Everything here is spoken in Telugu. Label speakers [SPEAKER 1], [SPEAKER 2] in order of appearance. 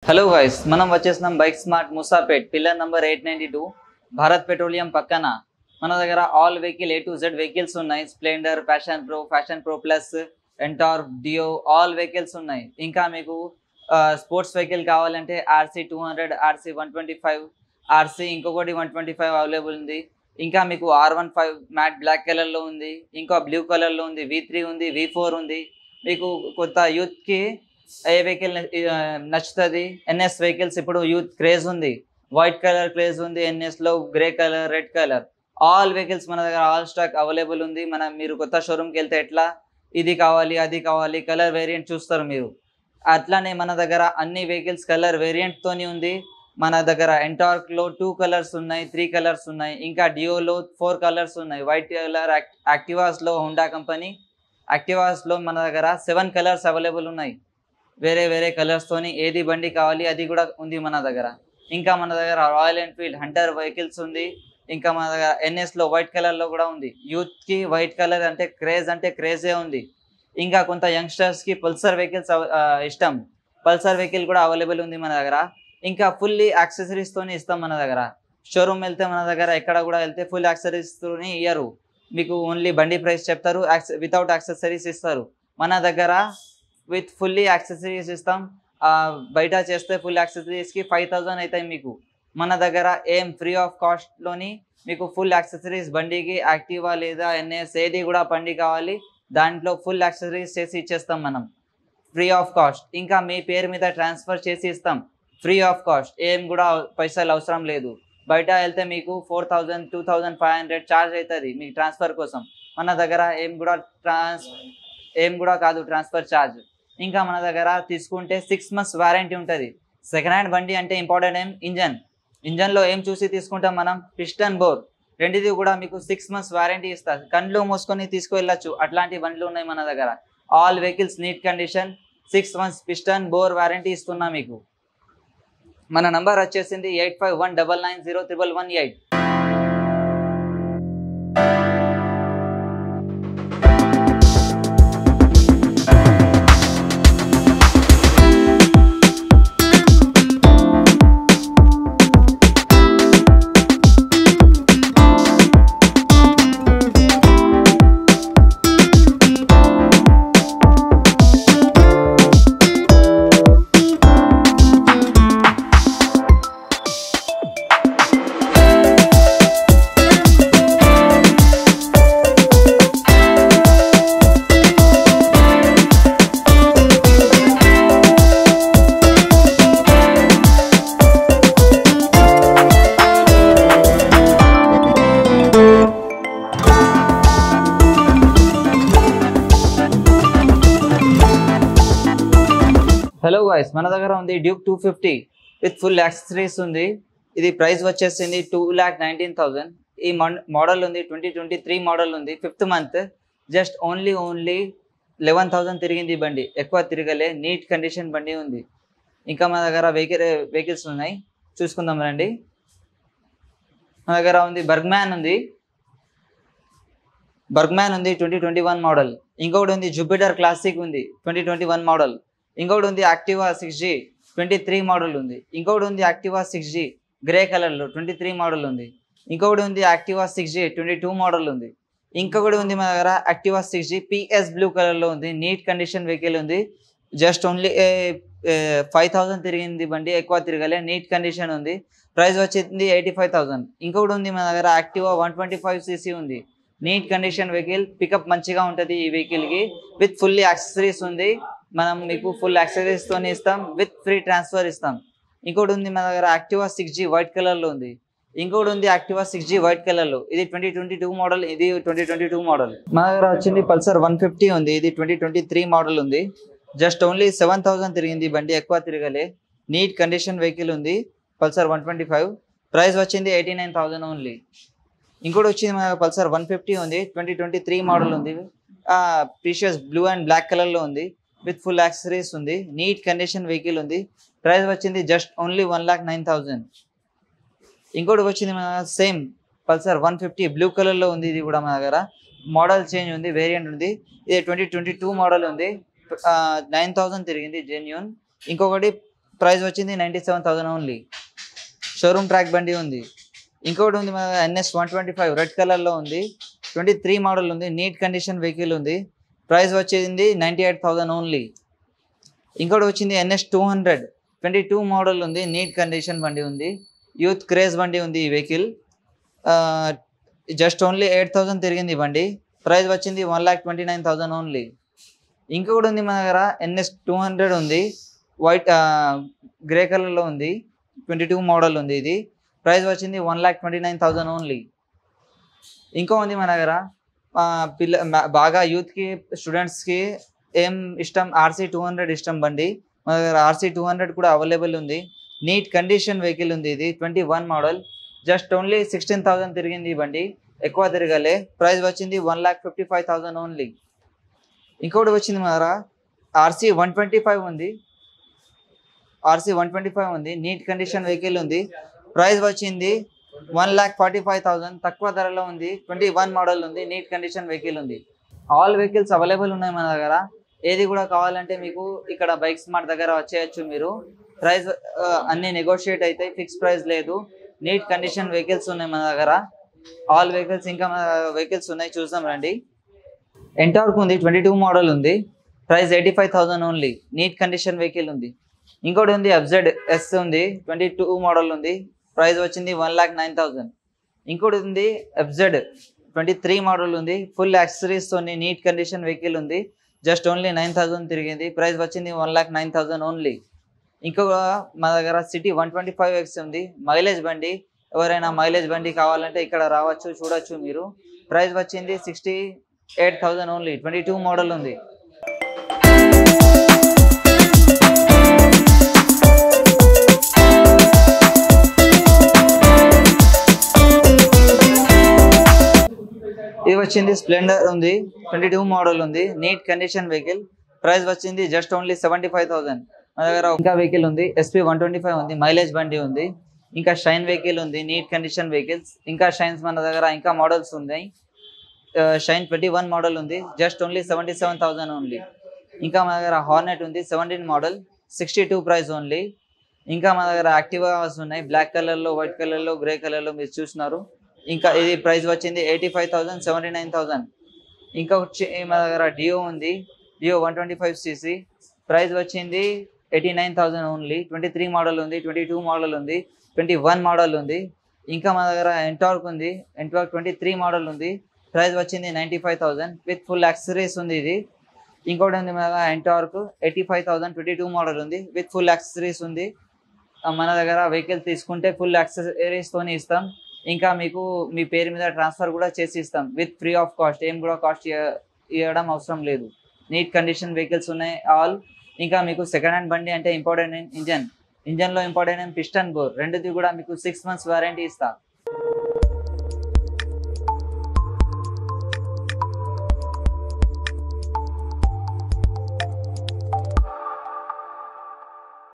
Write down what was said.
[SPEAKER 1] హలో గైస్, మనం వచ్చేసినాం bike smart Moosapet pillar number 892 Bharat Petroleum పక్కన. మన దగ్గర all vehicle A to Z vehicles ఉన్నాయి. Splendor, Passion Pro Plus, Ntorq, Dio all vehicles ఉన్నాయి. ఇంకా మీకు స్పోర్ట్స్ వెహికల్ కావాలంటే RC 200, RC 125, RC ఇంకొకటి 125 అవైలబుల్ ఉంది. ఇంకా మీకు R15 మ్యాట్ బ్లాక్ కలర్లో ఉంది, ఇంకా బ్లూ కలర్లో ఉంది, V3 ఉంది, V4 ఉంది. మీకు కొత్త యూత్కి ఏ వెహికల్ నచ్చుతుంది? NS వెహికల్స్ ఇప్పుడు యూత్ క్రేజ్ ఉంది, వైట్ కలర్ క్రేజ్ ఉంది, NSలో grey colour, red colour all vehicles మన దగ్గర ఆల్ స్టాక్ అవైలబుల్ ఉంది. మీరు కొత్త షోరూమ్కి వెళ్తే ఎట్లా ఇది కావాలి అది కావాలి కలర్ వేరియంట్ చూస్తారు మీరు. అట్లానే మన దగ్గర అన్ని వెహికల్స్ కలర్ వేరియంట్తోని ఉంది. మన దగ్గర ఎంటార్క్లో 2 కలర్స్ ఉన్నాయి, 3 కలర్స్ ఉన్నాయి, ఇంకా డియోలో 4 కలర్స్ ఉన్నాయి. వైట్ కలర్ యాక్టివాస్లో హోండా కంపెనీ యాక్టివాస్లో మన దగ్గర 7 కలర్స్ అవైలబుల్ ఉన్నాయి. వేరే కలర్స్తోని ఏది బండి కావాలి అది కూడా ఉంది మన దగ్గర. ఇంకా మన దగ్గర రాయల్ ఎన్ఫీల్డ్ హంటర్ వెహికల్స్ ఉంది. ఇంకా మన దగ్గర NSలో వైట్ కలర్లో కూడా ఉంది. యూత్కి వైట్ కలర్ అంటే క్రేజే ఉంది. ఇంకా కొంత యంగ్స్టర్స్కి పల్సర్ వెహికల్స్ ఇష్టం, పల్సర్ వెహికల్ కూడా అవైలబుల్ ఉంది మన దగ్గర. ఇంకా ఫుల్లీ యాక్సెసరీస్తోని ఇస్తాం మన దగ్గర. షోరూమ్ వెళ్తే మన దగ్గర ఎక్కడ కూడా వెళ్తే ఫుల్ యాక్సెసరీస్తోని ఇయ్యరు, మీకు ఓన్లీ బండి ప్రైస్ చెప్తారు, వితౌట్ యాక్సెసరీస్ ఇస్తారు. మన దగ్గర విత్ ఫుల్లీ యాక్సెసరీస్ ఇస్తాం. బయట చేస్తే ఫుల్ యాక్సెసరీస్కి 5000 అవుతాయి మీకు. మన దగ్గర ఏం ఫ్రీ ఆఫ్ కాస్ట్లోని మీకు ఫుల్ యాక్సెసరీస్ బండికి యాక్టివా లేదా NS ఏది కూడా బండి కావాలి దాంట్లో ఫుల్ యాక్సెసరీస్ చేసి ఇచ్చేస్తాం మనం ఫ్రీ ఆఫ్ కాస్ట్. ఇంకా మీ పేరు మీద ట్రాన్స్ఫర్ చేసి ఇస్తాం ఫ్రీ ఆఫ్ కాస్ట్, ఏం కూడా పైసలు అవసరం లేదు. బయట వెళ్తే మీకు 4000, 2500 ఛార్జ్ అవుతుంది మీకు ట్రాన్స్ఫర్ కోసం. మన దగ్గర ఏం కూడా కాదు ట్రాన్స్ఫర్ ఛార్జ్. ఇంకా మన దగ్గర తీసుకుంటే 6 months వారంటీ ఉంటుంది. సెకండ్ హ్యాండ్ బండి అంటే ఇంపార్టెంట్ ఇంజన్లో ఏం చూసి తీసుకుంటాం మనం? పిస్టన్, బోర్ రెండిది కూడా మీకు 6 months వారంటీ ఇస్తారు. కండ్లు మూసుకొని తీసుకువెళ్ళచ్చు, అట్లాంటి బండ్లు ఉన్నాయి మన దగ్గర. All vehicles neat condition, 6 months piston, bore warranty ఇస్తున్నా మీకు. మన నంబర్ వచ్చేసింది 8519901118. హలో గాయ్స్, మన దగ్గర ఉంది డ్యూక్ 250 విత్ ఫుల్ యాక్సెసరీస్ ఉంది. ఇది ప్రైస్ వచ్చేసింది 2,19,000. ఈ మోడల్ ఉంది 2023 మోడల్ ఉంది. 5th month జస్ట్ ఓన్లీ 11,000 తిరిగింది బండి, ఎక్కువ తిరగలే, నీట్ కండిషన్ బండి ఉంది. ఇంకా మన దగ్గర వెహికల్స్ ఉన్నాయి, చూసుకుందాం రండి. మన దగ్గర ఉంది బర్గ్మ్యాన్ ఉంది 2021 మోడల్. ఇంకొకటి ఉంది జూపిటర్ క్లాసిక్ ఉంది 2021 మోడల్. ఇంకొకటి ఉంది యాక్టివా 6G 23 మోడల్ ఉంది. ఇంకొకటి ఉంది యాక్టివా 6G గ్రే కలర్లో 23 మోడల్ ఉంది. ఇంకొకటి ఉంది యాక్టివా 6G 22 మోడల్ ఉంది. ఇంకొకటి ఉంది మన దగ్గర యాక్టివా 6G PS బ్లూ కలర్లో ఉంది. నీట్ కండిషన్ వెహికల్ ఉంది. జస్ట్ ఓన్లీ 5000 తిరిగింది బండి, ఎక్కువ తిరగలే, నీట్ కండిషన్ ఉంది. ప్రైస్ వచ్చింది 85,000. ఇంకొకటి ఉంది మన దగ్గర యాక్టివా 125cc ఉంది. నీట్ కండిషన్ వెహికల్, పికప్ మంచిగా ఉంటుంది ఈ వెహికల్కి. విత్ ఫుల్లీ యాక్సెసరీస్ ఉంది. మనం మీకు ఫుల్ యాక్సెసరీస్తో ఇస్తాం, విత్ ఫ్రీ ట్రాన్స్ఫర్ ఇస్తాం. ఇంకోటి ఉంది మన దగ్గర యాక్టివా 6G వైట్ కలర్లో ఉంది. ఇంకోటి ఉంది యాక్టివా 6G వైట్ కలర్లో, ఇది 2022 మోడల్, ఇది 2022 మోడల్. మన దగ్గర వచ్చింది పల్సర్ 150 ఉంది, ఇది 2023 మోడల్ ఉంది. జస్ట్ ఓన్లీ 7000 తిరిగింది బండి, ఎక్కువ తిరగలే, నీట్ కండిషన్ వెహికల్ ఉంది. పల్సర్ 125 ప్రైస్ వచ్చింది 89,000 ఓన్లీ. ఇంకోటి వచ్చింది మన పల్సర్ 150 ఉంది, 2023 మోడల్ ఉంది. ప్రీషియస్ బ్లూ అండ్ బ్లాక్ కలర్లో ఉంది, విత్ ఫుల్ యాక్సెసరీస్ ఉంది. నీట్ కండిషన్ వెహికల్ ఉంది. ప్రైస్ వచ్చింది జస్ట్ ఓన్లీ 1,09,000. ఇంకోటి వచ్చింది మన సేమ్ పల్సర్ 150 బ్లూ కలర్లో ఉంది. ఇది కూడా మన దగ్గర మోడల్ చేంజ్ ఉంది, వేరియంట్ ఉంది. ఇది 2022 మోడల్ ఉంది, 9,000 తిరిగింది జెన్యూన్. ఇంకొకటి ప్రైస్ వచ్చింది 97,000 ఓన్లీ. షోరూమ్ ట్రాక్ బండి ఉంది. ఇంకోటి ఉంది మన NS 125 రెడ్ కలర్లో ఉంది. 23 మోడల్ ఉంది. నీట్ కండిషన్ వెహికల్ ఉంది. ప్రైస్ వచ్చింది 98,000 ఓన్లీ. ఇంకోటి వచ్చింది NS 200 22 మోడల్ ఉంది. నీట్ కండిషన్ బండి ఉంది. యూత్ క్రేజ్ బండి ఉంది ఈ వెహికల్. జస్ట్ ఓన్లీ 8,000 తిరిగింది బండి. ప్రైస్ వచ్చింది 1,29,000 ఓన్లీ. ఇంకొకటి ఉంది మన దగ్గర NS 200 ఉంది. వైట్ గ్రే కలర్లో ఉంది. 22 మోడల్ ఉంది. ఇది ప్రైస్ వచ్చింది 1,29,000 ఓన్లీ. ఇంకో ఉంది మన దగ్గర బాగా యూత్కి స్టూడెంట్స్కి ఏం ఇష్టం RC 200 ఇష్టం బండి. మన దగ్గర RC 200 కూడా అవైలబుల్ ఉంది. నీట్ కండిషన్ వెహికల్ ఉంది. ఇది 21 మోడల్. జస్ట్ ఓన్లీ 16,000 తిరిగింది ఈ బండి. ఎక్కువ తిరగలే. ప్రైస్ వచ్చింది 1,55,000 ఓన్లీ. ఇంకోటి వచ్చింది మన దగ్గర RC 125 ఉంది. RC 125 ఉంది. నీట్ కండిషన్ వెహికల్ ఉంది. ప్రైస్ వచ్చింది 1,45,000 తక్కువ ధరలో ఉంది. 21 మోడల్ ఉంది. నీట్ కండిషన్ వెహికల్ ఉంది. ఆల్ వెహికల్స్ అవైలబుల్ ఉన్నాయి మన దగ్గర. ఏది కూడా కావాలంటే మీకు ఇక్కడ బైక్ స్మార్ట్ దగ్గర వచ్చేయచ్చు మీరు. ప్రైస్ అన్ని నెగోషియేట్ అవుతాయి. ఫిక్స్ ప్రైస్ లేదు. నీట్ కండిషన్ వెహికల్స్ ఉన్నాయి మన దగ్గర. ఆల్ వెహికల్స్ ఇంకా వెహికల్స్ ఉన్నాయి, చూద్దాం రండి. ఎంటార్క్ ఉంది. 22 మోడల్ ఉంది. Price 85,000 only. Neat condition vehicle ఉంది. ఇంకోటి ఉంది FZ S ఉంది. 22 మోడల్ ఉంది. ప్రైస్ వచ్చింది 1,09,000. ఇంకోటి ఉంది FZ 23 మోడల్ ఉంది. ఫుల్ యాక్సెసరీస్ తోని నీట్ కండిషన్ వెహికల్ ఉంది. జస్ట్ ఓన్లీ 9,000 తిరిగింది. ప్రైస్ వచ్చింది 1,09,000 ఓన్లీ. ఇంకొక మా దగ్గర సిటీ 125X ఉంది. మైలేజ్ బండి. ఎవరైనా మైలేజ్ బండి కావాలంటే ఇక్కడ రావచ్చు, చూడొచ్చు మీరు. ప్రైస్ వచ్చింది 68,000 ఓన్లీ. 22 మోడల్ ఉంది. ఇది వచ్చింది స్ప్లెండర్ ఉంది. 22 మోడల్ ఉంది. Neat condition vehicle. ప్రైస్ వచ్చింది జస్ట్ ఓన్లీ 75,000. మన దగ్గర ఇంకా వెహికల్ ఉంది. SP 125 ఉంది. మైలేజ్ బండి ఉంది. ఇంకా షైన్ వెహికల్ ఉంది. Neat condition vehicles. ఇంకా షైన్స్ మన దగ్గర ఇంకా మోడల్స్ ఉన్నాయి. షైన్ 21 మోడల్ ఉంది. Just only 77,000 only. ఇంకా మన దగ్గర హార్నెట్ ఉంది. 17 మోడల్ 62 ప్రైస్ ఓన్లీ. ఇంకా మన దగ్గర యాక్టివాస్ ఉన్నాయి. బ్లాక్ కలర్లో, వైట్ కలర్లో, గ్రే కలర్లో మీరు చూస్తున్నారు. ఇంకా ఇది ప్రైస్ వచ్చింది 85,000, 79,000. ఇంకా వచ్చి మన దగ్గర డియో ఉంది. డియో 125cc. ప్రైస్ వచ్చింది 89,000 ఓన్లీ. 23 మోడల్ ఉంది. 22 మోడల్ ఉంది. 21 మోడల్ ఉంది. ఇంకా మన దగ్గర ఎంటార్క్ ఉంది. ఎంటార్క్ 23 మోడల్ ఉంది. ప్రైస్ వచ్చింది 95,000 విత్ ఫుల్ యాక్సెసరీస్ ఉంది ఇది. ఇంకోటి ఉంది మన దగ్గర ఎంటార్క్ 85,000, 22 మోడల్ ఉంది. విత్ ఫుల్ యాక్సెసరీస్ ఉంది. మన దగ్గర వెహికల్ తీసుకుంటే ఫుల్ యాక్సెసరీస్తోనే ఇస్తాం. ఇంకా మీకు మీ పేరు మీద ట్రాన్స్ఫర్ కూడా చేసి ఇస్తాం విత్ ఫ్రీ ఆఫ్ కాస్ట్. ఏం కూడా కాస్ట్ ఇవ్వడం అవసరం లేదు. నీట్ కండిషన్ వెహికల్స్ ఉన్నాయి ఆల్. ఇంకా మీకు సెకండ్ హ్యాండ్ బండి అంటే ఇంపార్టెంట్ ఇంజన్లో ఇంపార్టెంట్ పిస్టన్ బోర్ రెండుది కూడా మీకు 6 months వారంటీ ఇస్తా.